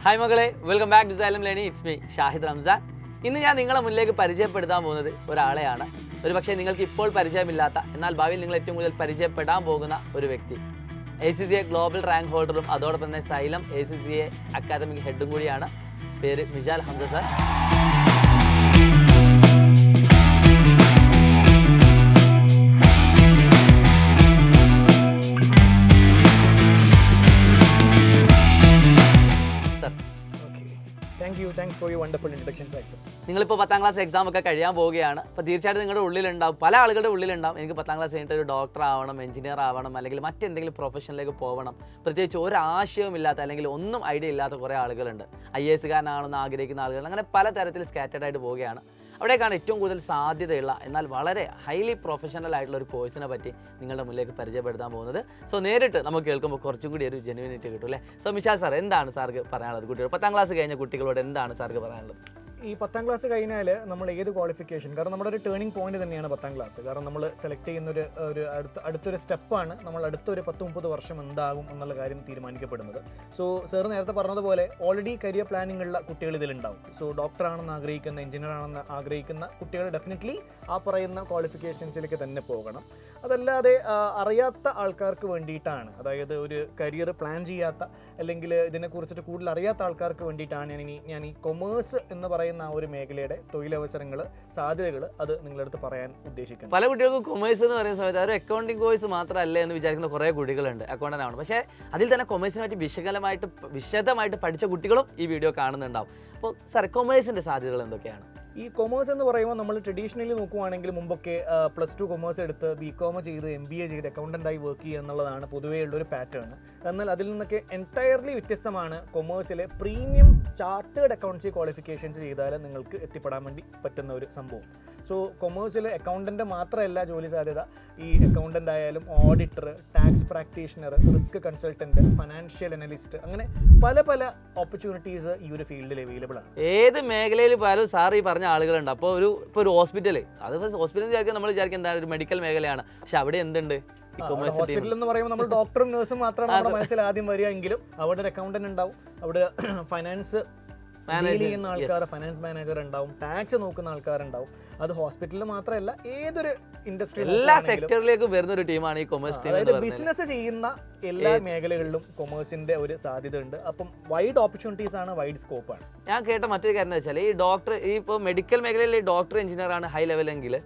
Hi മകളെ, welcome back to Xylem Learning. It's me, Shahid Ramzan. ഇന്ന് ഞാൻ നിങ്ങളെ മുന്നിലേക്ക് പരിചയപ്പെടുത്താൻ പോകുന്നത് ഒരാളെയാണ്. ഒരുപക്ഷേ നിങ്ങൾക്ക് ഇപ്പോൾ പരിചയമില്ലാത്ത എന്നാൽ ഭാവിയിൽ നിങ്ങൾ ഏറ്റവും കൂടുതൽ പരിചയപ്പെടാൻ പോകുന്ന ഒരു വ്യക്തി. ACCA ഗ്ലോബൽ റാങ്ക് ഹോൾഡറും അതോടൊപ്പം തന്നെ Xylem ACCA അക്കാദമിക് ഹെഡും കൂടിയാണ്. പേര് Mijal Hamsa sir. Thanks for your wonderful introduction, sir. നിങ്ങളിപ്പോൾ 10ാം ക്ലാസ് എക്സാം ഒക്കെ കഴിയാൻ പോവുകയാണ്. അപ്പോൾ തീർച്ചയായിട്ടും നിങ്ങളുടെ ഉള്ളിലുണ്ടാവും, പല ആളുകളുടെ ഉള്ളിലുണ്ടാവും, എനിക്ക് 10ാം ക്ലാസ് കഴിഞ്ഞിട്ട് ഒരു ഡോക്ടർ ആവണം, എഞ്ചിനീയർ ആവണം, അല്ലെങ്കിൽ മറ്റെന്തെങ്കിലും പ്രൊഫഷനിലേക്ക് പോകണം. പ്രത്യേകിച്ച് ഒരു ആശയവുമില്ലാത്ത അല്ലെങ്കിൽ ഒന്നും ഐഡിയ ഇല്ലാത്ത കുറേ ആളുകളുണ്ട്. IAS കാരനാണെന്ന് ആഗ്രഹിക്കുന്ന ആളുകൾ, അങ്ങനെ പലതരത്തിൽ സ്കാറ്റേഡ് ആയിട്ട് പോവുകയാണ്. അവിടേക്കാണ് ഏറ്റവും കൂടുതൽ സാധ്യതയുള്ള എന്നാൽ വളരെ ഹൈലി പ്രൊഫഷണൽ ആയിട്ടുള്ള ഒരു കോഴ്സിനെ പറ്റി നിങ്ങളുടെ മുന്നിലേക്ക് പരിചയപ്പെടുത്താൻ പോകുന്നത്. സോ നേരിട്ട് നമുക്ക് കേൾക്കുമ്പോൾ കുറച്ചും കൂടി ഒരു ജെനുവിനിറ്റി കിട്ടും അല്ലേ? സോ മിഷാൽ സാർ, എന്താണ് സാർക്ക് പറയാനുള്ളത്? കുട്ടികൾ 10ാം ക്ലാസ് കഴിഞ്ഞ കുട്ടികളോട് എന്താണ് സാർക്ക് പറയാനുള്ളത്? ഈ 10ാം ക്ലാസ് കഴിഞ്ഞാൽ നമ്മൾ ഏത് ക്വാളിഫിക്കേഷൻ, കാരണം നമ്മുടെ ഒരു ടേണിംഗ് പോയിന്റ് തന്നെയാണ് 10ാം ക്ലാസ്. കാരണം നമ്മൾ സെലക്ട് ചെയ്യുന്ന ഒരു അടുത്തൊരു സ്റ്റെപ്പാണ് നമ്മൾ അടുത്തൊരു 10-30 വർഷം എന്താകും എന്നുള്ള കാര്യം തീരുമാനിക്കപ്പെടുന്നത്. സോ സാർ നേരത്തെ പറഞ്ഞതുപോലെ ഓൾറെഡി കരിയർ പ്ലാനിംഗ് ഉള്ള കുട്ടികൾ ഇതിലുണ്ടാവും. സോ ഡോക്ടർ ആണെന്ന് ആഗ്രഹിക്കുന്ന, എഞ്ചിനീയർ ആണെന്ന് ആഗ്രഹിക്കുന്ന കുട്ടികൾ ഡെഫിനറ്റ്ലി ആ പറയുന്ന ക്വാളിഫിക്കേഷൻസിലേക്ക് തന്നെ പോകണം. അതല്ലാതെ അറിയാത്ത ആൾക്കാർക്ക് വേണ്ടിയിട്ടാണ്, അതായത് ഒരു കരിയർ പ്ലാൻ ചെയ്യാത്ത അല്ലെങ്കിൽ ഇതിനെക്കുറിച്ചിട്ട് കൂടുതൽ അറിയാത്ത ആൾക്കാർക്ക് വേണ്ടിയിട്ടാണ് ഞാൻ ഈ കൊമേഴ്സ് എന്ന് പറയുന്ന ആ ഒരു മേഖലയുടെ തൊഴിലവസരങ്ങൾ, സാധ്യതകൾ അത് നിങ്ങളുടെ അടുത്ത് പറയാൻ ഉദ്ദേശിക്കുന്നത്. പല കുട്ടികൾക്കും കൊമേഴ്സ് എന്ന് പറയുന്ന സമയത്ത് ഒരു അക്കൗണ്ടിങ് കോഴ്സ് മാത്രമല്ലേ എന്ന് വിചാരിക്കുന്ന കുറേ കുട്ടികളുണ്ട്. അക്കൗണ്ടന്റ് ആണ്, പക്ഷേ അതിൽ തന്നെ കൊമേഴ്സിനെ പറ്റി വിശദമായിട്ട് പഠിച്ച കുട്ടികളും ഈ വീഡിയോ കാണുന്നുണ്ടാവും. അപ്പോൾ സാർ, കൊമേഴ്സിൻ്റെ സാധ്യതകൾ എന്തൊക്കെയാണ്? ഈ കൊമേഴ്സ് എന്ന് പറയുമ്പോൾ നമ്മൾ ട്രഡീഷണലി നോക്കുവാണെങ്കിൽ മുമ്പൊക്കെ +2 കൊമേഴ്സ് എടുത്ത് BCom ചെയ്ത് MBA ചെയ്ത് അക്കൗണ്ടൻ്റായി വർക്ക് ചെയ്യുക എന്നുള്ളതാണ് പൊതുവേ ഉള്ളൊരു പാറ്റേൺ. എന്നാൽ അതിൽ നിന്നൊക്കെ എൻറ്റയർലി വ്യത്യസ്തമാണ് കൊമേഴ്സിലെ പ്രീമിയം ചാർട്ടേഡ് അക്കൗണ്ടൻസി ക്വാളിഫിക്കേഷൻസ് ചെയ്താൽ നിങ്ങൾക്ക് എത്തിപ്പെടാൻ വേണ്ടി പറ്റുന്ന ഒരു സംഭവം. സോ കൊമേഴ്സിൽ അക്കൗണ്ടൻ്റ് മാത്രമല്ല ജോലി സാധ്യത, ഈ അക്കൗണ്ടൻ്റ് ആയാലും auditor, tax practitioner, risk consultant, financial analyst, അങ്ങനെ പല ഓപ്പർച്യൂണിറ്റീസ് ഈ ഒരു ഫീൽഡിൽ അവൈലബിൾ ആണ്. ഏത് മേഖലയിൽ പോയാലും സാർ ഈ പറഞ്ഞ ആളുകളുണ്ട്. അപ്പോൾ ഒരു ഹോസ്പിറ്റൽ, അത് ഹോസ്പിറ്റൽ വിചാരിക്കാൻ നമ്മൾ വിചാരിക്കും എന്താണ് ഒരു മെഡിക്കൽ മേഖലയാണ്, പക്ഷെ അവിടെ എന്തുണ്ട്? ഹോസ്പിറ്റൽ എന്ന് പറയുമ്പോൾ നമ്മൾ ഡോക്ടറും നഴ്സും മാത്രമാണ് നമ്മുടെ മനസ്സിൽ ആദ്യം വരിക എങ്കിലും അവിടെ ഒരു അക്കൗണ്ടന്റ് ഉണ്ടാവും, അവിടെ ഫൈനാൻസ് ചെയ്യുന്ന ആൾക്കാർ, ഫൈനാൻസ് മാനേജർ ഉണ്ടാവും, ടാക്സ് നോക്കുന്ന ആൾക്കാരുണ്ടാവും. അത് ഹോസ്പിറ്റലിൽ മാത്രമല്ല ഏതൊരു ഇൻഡസ്ട്രി, എല്ലാ സെക്ടറിലേക്കും വരുന്ന ഒരു ടീമാണ് ഈ കൊമേഴ്സ് ടീം. അതായത് ബിസിനസ് ചെയ്യുന്ന എല്ലാ മേഖലകളിലും കൊമേഴ്സിന്റെ ഒരു സാധ്യത ഉണ്ട്. അപ്പം വൈഡ് ഓപ്പർച്യൂണിറ്റീസ് ആണ്, വൈഡ് സ്കോപ്പ് ആണ്. ഞാൻ കേട്ട മറ്റൊരു കാര്യം എന്താ വെച്ചാൽ, ഈ ഡോക്ടർ, ഈ ഇപ്പോൾ മെഡിക്കൽ മേഖലയിൽ ഡോക്ടർ എഞ്ചിനീയർ ആണ് ഹൈ ലെവലെങ്കിൽ,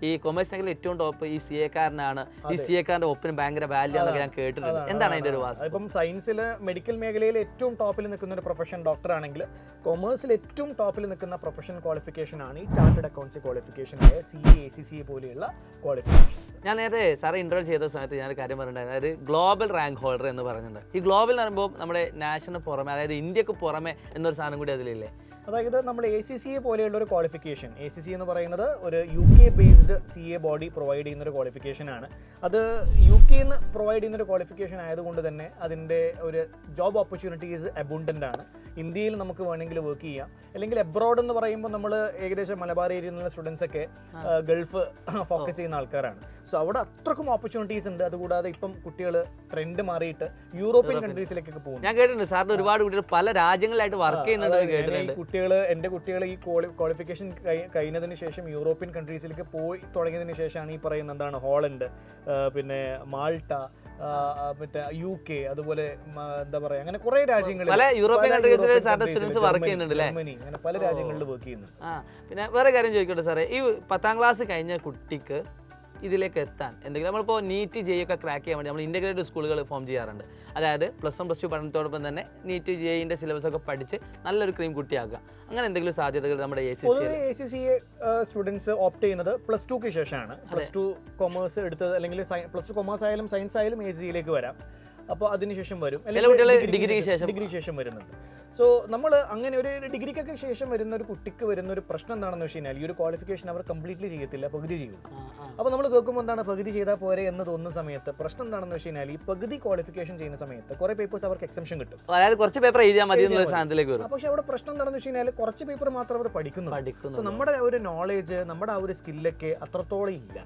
ഈ കൊമേഴ്സ് മേഖലയിൽ ഏറ്റവും ടോപ്പ് ഈ CA കാരനാണ്. ഈ CA കാരന്റെ ഒപ്പിന് ഭയങ്കര വാല്യൂ ആണെന്നൊക്കെ ഞാൻ കേട്ടിട്ടുണ്ട്. എന്താണ് അതിന്റെ ഒരു വാസ്തവം? ഇപ്പം സയൻസിൽ മെഡിക്കൽ മേഖലയിൽ ഏറ്റവും ടോപ്പിൽ നിൽക്കുന്ന ഒരു പ്രൊഫഷൻ ഡോക്ടർ ആണെങ്കിൽ, കൊമേഴ്സിൽ ഏറ്റവും ടോപ്പിൽ നിൽക്കുന്ന പ്രൊഫഷണൽ ക്വാളിഫിക്കേഷൻ ആണ് ഈ ചാർട്ടേഡ് അക്കൗണ്ടൻസി ക്വാളിഫിക്കേഷൻ ആയ CA ACCA പോലെയുള്ള ക്വാളിഫിക്കേഷൻസ്. ഞാൻ നേരത്തെ സാറെ ഇൻട്രോ ചെയ്ത സമയത്ത് ഞാനൊരു കാര്യം പറഞ്ഞിട്ടുണ്ടായിരുന്നു, അതായത് ഗ്ലോബൽ റാങ്ക് ഹോൾഡർ എന്ന് പറഞ്ഞിട്ടുണ്ട്. ഈ ഗ്ലോബൽ എന്ന് പറയുമ്പോൾ നമ്മുടെ നാഷണൽ പുറമെ, അതായത് ഇന്ത്യക്ക് പുറമെ എന്നൊരു സാധനം കൂടി അതിലില്ലേ? അതായത് നമ്മൾ ACCA പോലെയുള്ള ഒരു ക്വാളിഫിക്കേഷൻ, ACCA എന്ന് പറയുന്നത് ഒരു UK based CA body provide ചെയ്യുന്ന ഒരു ക്വാളിഫിക്കേഷൻ ആണ്. അത് UK നിന്ന് പ്രൊവൈഡ് ചെയ്യുന്ന ഒരു ക്വാളിഫിക്കേഷൻ ആയതുകൊണ്ട് തന്നെ അതിൻ്റെ ഒരു ജോബ് ഓപ്പർച്യൂണിറ്റീസ് അബുണ്ടൻ്റ് ആണ്. ഇന്ത്യയിൽ നമുക്ക് വേണമെങ്കിൽ വർക്ക് ചെയ്യാം, അല്ലെങ്കിൽ എബ്രോഡ് എന്ന് പറയുമ്പോൾ നമ്മൾ ഏകദേശം മലബാർ ഏരിയയിൽ നിന്നുള്ള സ്റ്റുഡൻസ് ഒക്കെ ഗൾഫ് ഫോക്കസ് ചെയ്യുന്ന ആൾക്കാരാണ്. സോ അവിടെ അത്രക്കും ഓപ്പർച്യൂണിറ്റീസ് ഉണ്ട്. അതുകൂടാതെ ഇപ്പം കുട്ടികൾ ട്രെൻഡ് മാറിയിട്ട് യൂറോപ്യൻ കൺട്രീസിലേക്കൊക്കെ പോകുന്നു. ഞാൻ കേട്ടിട്ടുണ്ട് സാറിന് ഒരുപാട് കുട്ടികൾ പല രാജ്യങ്ങളിലായിട്ട് വർക്ക് ചെയ്യുന്നുണ്ട് കേട്ടിട്ടുണ്ട്. എൻ്റെ കുട്ടികൾ ഈ ക്വാളിഫിക്കേഷൻ കഴിഞ്ഞതിന് ശേഷം യൂറോപ്യൻ കൺട്രീസിലേക്ക് പോയി തുടങ്ങിയതിന് ശേഷമാണ് ഈ പറയുന്ന എന്താണ് ഹോളണ്ട്, പിന്നെ മാൾട്ട, മറ്റേ UK, അതുപോലെ എന്താ പറയാ, അങ്ങനെ കുറെ രാജ്യങ്ങളിൽ, ജർമ്മനി, അങ്ങനെ പല രാജ്യങ്ങളിൽ വർക്ക് ചെയ്യുന്നുണ്ട്. പിന്നെ വേറെ കാര്യം ചോദിക്കട്ടെ സാറേ, ഈ 10ാം ക്ലാസ് കഴിഞ്ഞ കുട്ടിക്ക് ഇതിലേക്ക് എത്താൻ എന്തെങ്കിലും, നമ്മളിപ്പോൾ നീറ്റ് JEE ഒക്കെ ക്രാക്ക് ചെയ്യാൻ വേണ്ടി നമ്മൾ ഇൻ്റഗ്രേറ്റഡ് സ്കൂളുകൾ ഫോം ചെയ്യാറുണ്ട്. അതായത് +1 +2 പഠനത്തോടൊപ്പം തന്നെ നീറ്റ് JEEൻ്റെ സിലബസ് ഒക്കെ പഠിച്ച് നല്ലൊരു ക്രീം കുട്ടിയാക്കുക, അങ്ങനെ എന്തെങ്കിലും സാധ്യതകൾ നമ്മുടെ ACCA സ്റ്റുഡൻസ് ഓപ്റ്റ് ചെയ്യുന്നത് +2ക്ക് ശേഷമാണ്. +2 കൊമേഴ്സ് എടുത്തത്, അല്ലെങ്കിൽ +2 കൊമേഴ്സ് ആയാലും സയൻസ് ആയാലും ACCAയിലേക്ക് വരാം. അപ്പോൾ അതിനുശേഷം വരും, ഡിഗ്രിക്ക് ശേഷം വരുന്നുണ്ട്. സോ നമ്മൾ അങ്ങനെ ഒരു ഡിഗ്രിക്കൊക്കെ ശേഷം വരുന്ന ഒരു കുട്ടിക്ക് വരുന്ന ഒരു പ്രശ്നം എന്താണെന്ന് വെച്ച് കഴിഞ്ഞാൽ, ഈ ഒരു ക്വാളിഫിക്കേഷൻ അവർ കംപ്ലീറ്റ്ലി ചെയ്യത്തില്ല, പകുതി ചെയ്യും. അപ്പോൾ നമ്മൾ കേൾക്കുമ്പോൾ എന്താണ് പകുതി ചെയ്താൽ പോരെ എന്ന് തോന്നുന്ന സമയത്ത് പ്രശ്നം എന്താണെന്ന് വെച്ച് കഴിഞ്ഞാൽ, ഈ പകുതി ക്വാളിഫിക്കേഷൻ ചെയ്യുന്ന സമയത്ത് കുറേ പേപ്പേഴ്സ് അവർക്ക് എക്സംഷൻ കിട്ടും, അതായത് കുറച്ച് പേപ്പർ എഴുതിയാൽ മതി എന്നുള്ള സ്ഥാനത്തിലേക്ക് വരും. പക്ഷേ അവിടെ പ്രശ്നം എന്താണെന്ന് വെച്ച് കഴിഞ്ഞാൽ കുറച്ച് പേപ്പർ മാത്രം അവർ പഠിക്കുന്നു. സോ നമ്മുടെ ഒരു നോളേജ്, നമ്മുടെ ആ ഒരു സ്കില്ലൊക്കെ അത്രത്തോളം ഇല്ല.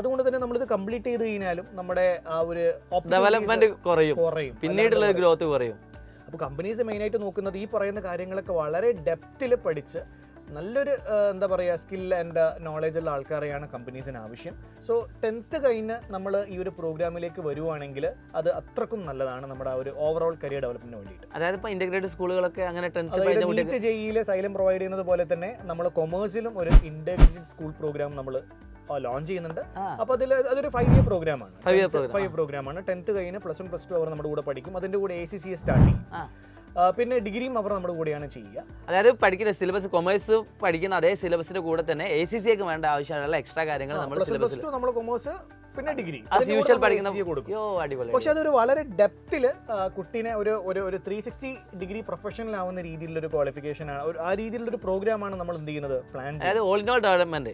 അതുകൊണ്ട് തന്നെ നമ്മളിത് കംപ്ലീറ്റ് ചെയ്ത് കഴിഞ്ഞാലും നമ്മുടെ ആ ഒരു ഡെവലപ്മെന്റ് കുറയും, പിന്നീടുള്ള ഗ്രോത്ത് കുറയും. അപ്പോൾ കമ്പനീസ് മെയിനായിട്ട് നോക്കുന്നത് ഈ പറയുന്ന കാര്യങ്ങളൊക്കെ വളരെ ഡെപ്തിൽ പഠിച്ച് നല്ലൊരു എന്താ പറയുക സ്കിൽ ആൻഡ് നോളജ് ഉള്ള ആൾക്കാരെയാണ് കമ്പനീസിന് ആവശ്യം. സോ 10th കഴിഞ്ഞ് നമ്മൾ ഈ ഒരു പ്രോഗ്രാമിലേക്ക് വരുവാണെങ്കിൽ അത് അത്രക്കും നല്ലതാണ് നമ്മുടെ ആ ഒരു ഓവറോൾ കരിയർ ഡെവലപ്മെന്റിന് വേണ്ടിയിട്ട്. അതായത് ഇപ്പോൾ ഇന്റഗ്രേറ്റഡ് സ്കൂളുകളൊക്കെ അങ്ങനെ 10th നീറ്റ് ജെഇയിൽ സൈലം പ്രൊവൈഡ് ചെയ്യുന്നത് പോലെ തന്നെ നമ്മൾ കൊമേഴ്സിലും ഒരു ഇന്റഗ്രേറ്റഡ് സ്കൂൾ പ്രോഗ്രാം നമ്മൾ ലോഞ്ച് ചെയ്യുന്നുണ്ട്. അപ്പോൾ അതൊരു 5-year പ്രോഗ്രാമാണ്. 5-year പ്രോഗ്രാമാണ്. 10th കഴിഞ്ഞ് +1 +2 അവർ നമ്മുടെ കൂടെ പഠിക്കും. അതിന്റെ കൂടെ ACCA സ്റ്റാർട്ട് ചെയ്യും. പിന്നെ ഡിഗ്രിയും അവർ നമ്മുടെ കൂടെയാണ് ചെയ്യുക. അതായത് പഠിക്കുന്ന സിലബസ് കൊമേഴ്സ് പഠിക്കുന്ന അതേ സിലബസിന്റെ കൂടെ തന്നെ ACCA വേണ്ട ആവശ്യമുള്ള എക്സ്ട്രാ കാര്യങ്ങൾ നമ്മൾ സിലബസിൽ നമ്മൾ കൊമേഴ്സ് പിന്നെ ഡിഗ്രി കൊടുക്കും. പക്ഷെ അതൊരു വളരെ ഡെപ്തിൽ കുട്ടീനെ ഒരു 360 ഡിഗ്രി പ്രൊഫഷണൽ ആവുന്ന രീതിയിലുള്ള ഒരു ക്വാളിഫിക്കേഷൻ ആണ്, ആ രീതിയിലുള്ള ഒരു പ്രോഗ്രാമാണ് നമ്മൾ എന്ത് ചെയ്യുന്നത് പ്ലാൻ ഡെവലപ്മെന്റ്.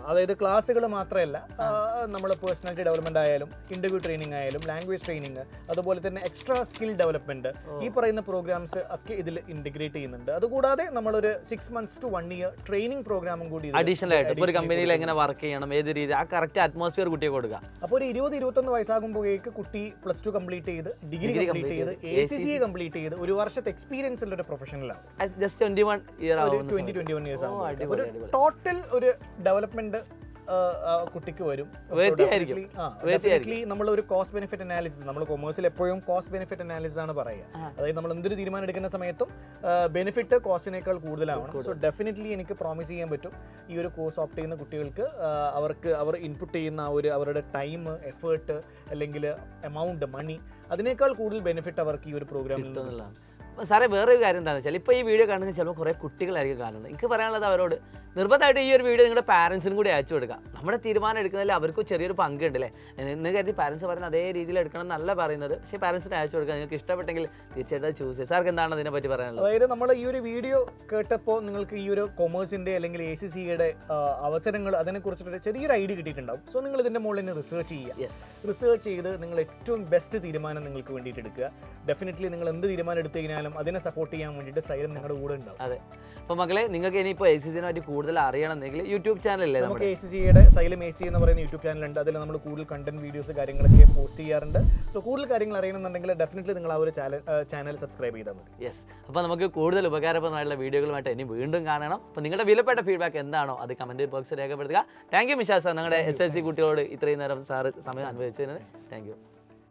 അതായത് ക്ലാസ്സുകൾ മാത്രമല്ല, നമ്മൾ പേഴ്സണാലിറ്റി ഡെവലപ്മെന്റ് ആയാലും ഇന്റർവ്യൂ ട്രെയിനിങ് ആയാലും ലാംഗ്വേജ് ട്രെയിനിങ്, അതുപോലെ തന്നെ എക്സ്ട്രാ സ്കിൽ ഡെവലപ്മെന്റ്, ഈ പറയുന്ന പ്രോഗ്രാംസ് ഒക്കെ ഇതിൽ ഇന്റഗ്രേറ്റ് ചെയ്യുന്നുണ്ട്. അതുകൂടാതെ നമ്മളൊരു 6 months to 1 year ട്രെയിനിങ് പ്രോഗ്രാമും കൂടി അഡീഷണൽ ആയിട്ട് ഒരു കമ്പനിയിൽ എങ്ങനെ വർക്ക് ചെയ്യണം, ഏത് രീതി, ആ കറക്റ്റ് അറ്റ്മോസ്ഫിയർ കുട്ടിയെ കൊടുക്കുക. അപ്പോൾ ഒരു 20-21 വയസ്സാകുമ്പോഴേക്ക് കുട്ടി +2 കംപ്ലീറ്റ് ചെയ്ത് ഡിഗ്രി കംപ്ലീറ്റ് ചെയ്ത് ACCA കംപ്ലീറ്റ് ചെയ്ത് ഒരു വർഷത്തെ എക്സ്പീരിയൻസ് ഉള്ള ഒരു പ്രൊഫഷണലാണ്. ജസ്റ്റ് 21 years ആവും. 20-21 years ആകുമ്പോൾ ഒരു ടോട്ടൽ ഒരു ഡെവലപ്മെന്റ് കുട്ടിക്ക് വരും. നമ്മൾ ഒരു കോസ്റ്റ് ബെനിഫിറ്റ് അനാലിസിസ്, നമ്മൾ കൊമേഴ്സിൽ എപ്പോഴും കോസ്റ്റ് ബെനിഫിറ്റ് അനാലിസിസ് ആണ് പറയുക. അതായത് നമ്മൾ എന്തൊരു തീരുമാനം എടുക്കുന്ന സമയത്തും ബെനിഫിറ്റ് കോസ്റ്റിനേക്കാൾ കൂടുതലാവണം. സോ ഡെഫിനറ്റ്ലി എനിക്ക് പ്രോമിസ് ചെയ്യാൻ പറ്റും ഈ ഒരു കോഴ്സ് ഓപ്റ്റ് ചെയ്യുന്ന കുട്ടികൾക്ക് അവർ ഇൻപുട്ട് ചെയ്യുന്ന അവരുടെ ടൈം, എഫേർട്ട്, അല്ലെങ്കിൽ എമൗണ്ട്, മണി, അതിനേക്കാൾ കൂടുതൽ ബെനിഫിറ്റ് അവർക്ക് ഈ ഒരു പ്രോഗ്രാമിൽ നിന്നുള്ളതാണ്. സാറേ വേറൊരു കാര്യം എന്താണെന്ന് വെച്ചാൽ ഇപ്പോൾ ഈ വീഡിയോ കാണുന്നത് ചിലപ്പോൾ കുറേ കുട്ടികളായിരിക്കും കാണുന്നത്. എനിക്ക് പറയാനുള്ളത് അവരോട് നിർബന്ധമായിട്ട് ഈ ഒരു വീഡിയോ നിങ്ങളുടെ പാരൻസിനും കൂടി അയച്ചു കൊടുക്കുക. നമ്മുടെ തീരുമാനം എടുക്കുന്നതിൽ അവർക്ക് ചെറിയൊരു പങ്കുണ്ട് അല്ലേ. എന്ന് കരുതി പാരൻസ് പറയുന്ന അതേ രീതിയിൽ എടുക്കണം എന്നല്ല പറയുന്നത്, പക്ഷേ പാരൻസിന് അയച്ചു കൊടുക്കുക. നിങ്ങൾക്ക് ഇഷ്ടപ്പെട്ടെങ്കിൽ തീർച്ചയായിട്ടും ചൂസ് ചെയ്യുക. സാർക്ക് എന്താണ് അതിനെ പറ്റി പറയാനുള്ളത്? അതായത് നമ്മൾ ഈ ഒരു വീഡിയോ കേട്ടപ്പോൾ നിങ്ങൾക്ക് ഈ ഒരു കൊമേഴ്സിൻ്റെ അല്ലെങ്കിൽ ACCA അവസരങ്ങൾ അതിനെക്കുറിച്ചിട്ട് ചെറിയൊരു ഐഡിയ കിട്ടിയിട്ടുണ്ടാവും. സോ നിങ്ങൾ ഇതിൻ്റെ മുകളിൽ തന്നെ റിസർച്ച് ചെയ്യുക. റിസർച്ച് ചെയ്ത് നിങ്ങൾ ഏറ്റവും ബെസ്റ്റ് തീരുമാനം നിങ്ങൾക്ക് വേണ്ടിയിട്ട് എടുക്കുക. ഡെഫിനറ്റ്ലി നിങ്ങൾ എന്ത് തീരുമാനം എടുത്തു കഴിഞ്ഞാലും അതിനെ സപ്പോർട്ട് ചെയ്യാൻ വേണ്ടിയിട്ട് സൈലം നിങ്ങളുടെ കൂടെ ഉണ്ടാവും. അതെ. അപ്പോൾ മക്കളെ, നിങ്ങൾക്ക് ഇനിയിപ്പോൾ ACCA പറ്റി കൂടുതൽ അറിയണമെന്നെങ്കിൽ യൂട്യൂബ് ചാനലല്ലേ നമുക്ക് ACCA സൈലം AC എന്ന് പറയുന്ന യൂട്യൂബ് ചാനലുണ്ട്. അതിൽ നമ്മൾ കൂടുതൽ കണ്ടന്റ് വീഡിയോസ് കാര്യങ്ങളൊക്കെ പോസ്റ്റ് ചെയ്യാറുണ്ട്. സോ കൂടുതൽ കാര്യങ്ങൾ അറിയണമെന്നുണ്ടെങ്കിൽ ഡെഫിനറ്റ്ലി നിങ്ങൾ ആ ഒരു ചാനൽ സബ്സ്ക്രൈബ് ചെയ്താൽ മതി. യെസ്. അപ്പോൾ നമുക്ക് കൂടുതൽ ഉപകാരപ്രദമായിട്ടുള്ള വീഡിയോകളുമായിട്ട് ഇനി വീണ്ടും കാണണം. അപ്പോൾ നിങ്ങളുടെ വിലപ്പെട്ട ഫീഡ്ബാക്ക് എന്താണോ അത് കമന്റ് ബോക്സിൽ രേഖപ്പെടുത്തുക. താങ്ക് യു മിഷാ സാർ, ഞങ്ങളുടെ SSC കുട്ടികളോട് ഇത്രയും നേരം സാറ് സമയം അനുവദിച്ചതിന് താങ്ക് യു.